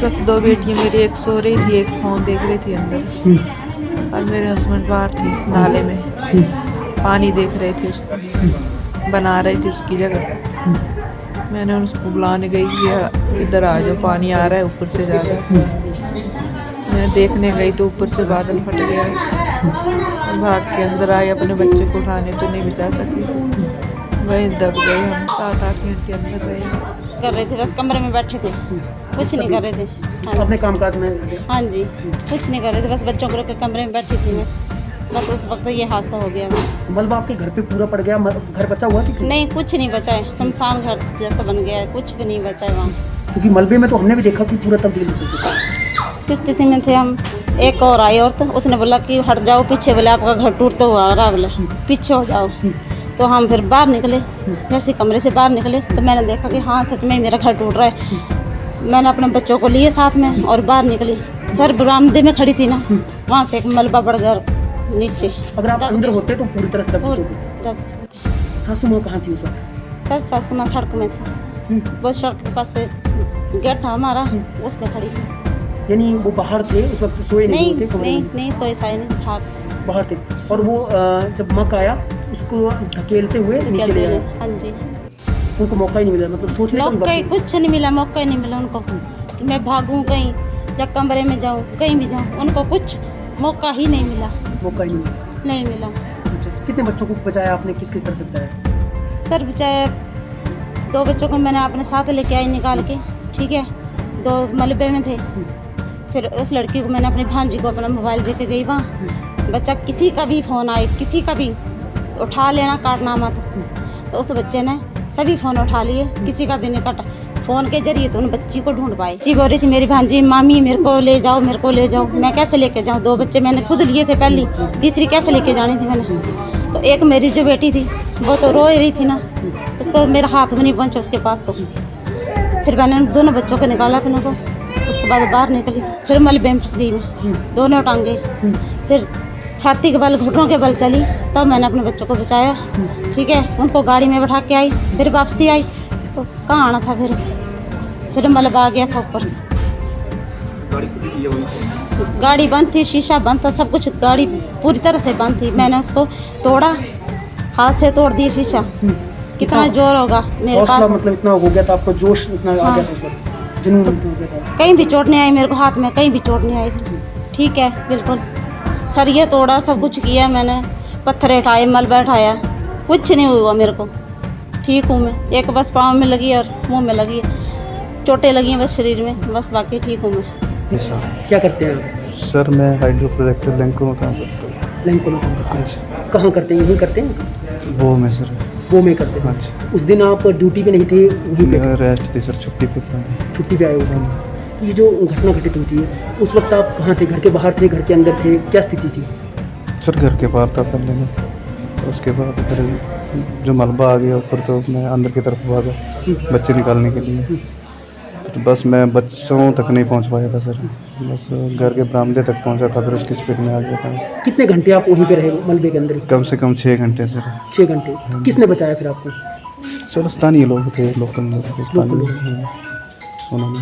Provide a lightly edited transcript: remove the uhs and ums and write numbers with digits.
वक्त दो बेटियां मेरी, एक सो रही थी, एक फ़ोन देख रही थी अंदर, और मेरे हस्बैंड बाहर थी नाले में पानी देख रहे थे, उसको बना रही थी उसकी जगह। मैंने उसको बुलाने गई कि इधर आ जाओ, पानी आ रहा है ऊपर से ज़्यादा। मैं देखने गई तो ऊपर से बादल फट गया, भाग के अंदर आई, अपने बच्चे को उठाने तो नहीं बचा सकी, वहीं दब गए हम। 7-8 मिनट के अंदर रहे। कर रहे थे, बस कमरे में बैठे थे, कुछ नहीं कर रहे थे। हाँ अपने कामकाज में? हाँ जी, कुछ नहीं कर रहे थे, बस बच्चों को लेकर कमरे में बैठी थी मैं। बस उस वक्त ये हादसा हो गया बस। मलबा आपके घर पे पूरा पड़ गया? घर बचा हुआ कि नहीं, कुछ नहीं बचा है, शमशान घर जैसा बन गया है, कुछ भी नहीं बचा है वहाँ। क्योंकि मलबे में तो हमने भी देखा कि पूरा तब्दील हो चुका है। किस स्थिति में थे हम? एक और आई औरत, उसने बोला कि हट जाओ पीछे, बोले आपका घर टूटता हुआ आ रहा है, बोले पीछे हो जाओ। तो हम फिर बाहर निकले, जैसे कमरे से बाहर निकले तो मैंने देखा कि हाँ सच में मेरा घर टूट रहा है। मैंने अपने बच्चों को लिए साथ में और बाहर निकली। सर बरामदे में खड़ी थी ना, वहाँ से एक मलबा पड़ गया नीचे। अगर आप अंदर होते तो पूरी तरह से दब चुके थे। दब चुके थे। सासू माँ कहाँ थी उस वक्त? सर सासू माँ सड़क में थी, वो सड़क के पास से गेट था हमारा, उस पर खड़ी थी। यानी वो बाहर थे उस वक्त? सोए नहीं थे? नहीं सोए साए नहीं, भाग बाहर थे। और वो जब मक आया उसको धकेलते हुए नीचे ले आए? हाँ जी। उनको मौका ही नहीं मिला, मतलब सोचने का मौका ही कुछ नहीं मिला, मौका ही नहीं मिला उनको कि मैं भागूं कहीं या कमरे में जाऊं, कहीं भी जाऊं, उनको कुछ मौका ही नहीं मिला। मौका ही नहीं मिला। अच्छा, कितने बच्चों को बचाया आपने? किस किस तरह से बचाया? सर बचाया, 2 बच्चों को मैंने अपने साथ लेके आई निकाल के, ठीक है, 2 मलबे में थे। फिर उस लड़की को मैंने अपनी भांजी को अपना मोबाइल दे के गई वहाँ। बच्चा किसी का भी फ़ोन आए, किसी का भी, तो उठा लेना, काटना मत। तो उस बच्चे ने सभी फ़ोन उठा लिए, किसी का भी नहीं काटा। फ़ोन के जरिए तो उन बच्ची को ढूंढ पाए। जी बोल रही थी मेरी भांजी, मामी मेरे को ले जाओ, मेरे को ले जाओ। मैं कैसे लेके जाऊँ? 2 बच्चे मैंने खुद लिए थे पहली, तीसरी कैसे लेके जानी थी मैंने? तो एक मेरी जो बेटी थी वो तो रो रही थी ना, उसको मेरा हाथ भी नहीं पहुँचा उसके पास। तो फिर मैंने दोनों बच्चों को निकाला अपने को, उसके बाद बाहर निकली, फिर मलबे में फंस गई मैं, दोनों टांगे। फिर छाती के बल, घुटनों के बल चली, तब मैंने अपने बच्चों को बचाया, ठीक है। उनको गाड़ी में बैठा के आई, फिर वापसी आई तो कहाँ आना था, फिर मलबा आ गया था ऊपर से। गाड़ी बंद थी, शीशा बंद था, सब कुछ, गाड़ी पूरी तरह से बंद थी। मैंने उसको तोड़ा, हाथ से तोड़ दिया शीशा। कितना जोर होगा मेरे पास, मतलब इतना हो गया था आपको, जोश इतना आ गया था उस वक्त, जुनून हो गया था। कहीं भी चोट नहीं आई मेरे को, हाथ में कहीं भी चोट नहीं आई, ठीक है बिल्कुल। सरिये तोड़ा, सब कुछ किया मैंने, पत्थर उठाए, मलबा उठाया, कुछ नहीं हुआ मेरे को, ठीक हूँ मैं। एक बस पाँव में लगी और मुंह में लगी, चोटें लगी हैं बस शरीर में, बस बाकी ठीक हूँ मैं। क्या करते हैं आप? सर मैं हाइड्रो प्रोजेक्टर लैंको में काम करता हूँ। लैंको में काम करते हैं? कहाँ करते हैं? यहीं करते हैं? वो में सर। वो में करते हैं? अच्छा। उस दिन आप ड्यूटी पे नहीं थे, वहीं पे रेस्ट थी सर, छुट्टी पे था। छुट्टी पे आए हुए थे। ये जो घटना घटित हुई थी उस वक्त आप कहाँ थे? घर के बाहर थे, घर के अंदर थे, क्या स्थिति थी? सर घर के बाहर था पहले में, उसके बाद फिर जो मलबा आ गया ऊपर तो मैं अंदर की तरफ भागा बच्चे निकालने के लिए। तो बस मैं बच्चों तक नहीं पहुंच पाया था सर, बस घर के बरामदे तक पहुंचा था, फिर उसकी स्पीड में आ गया था। कितने घंटे आप वहीं पे रहे मलबे के अंदर? कम से कम 6 घंटे सर। 6 घंटे? किसने बचाया फिर आपको? सर स्थानीय लोग थे, लोकल लोग थे, स्थानीय उन्होंने।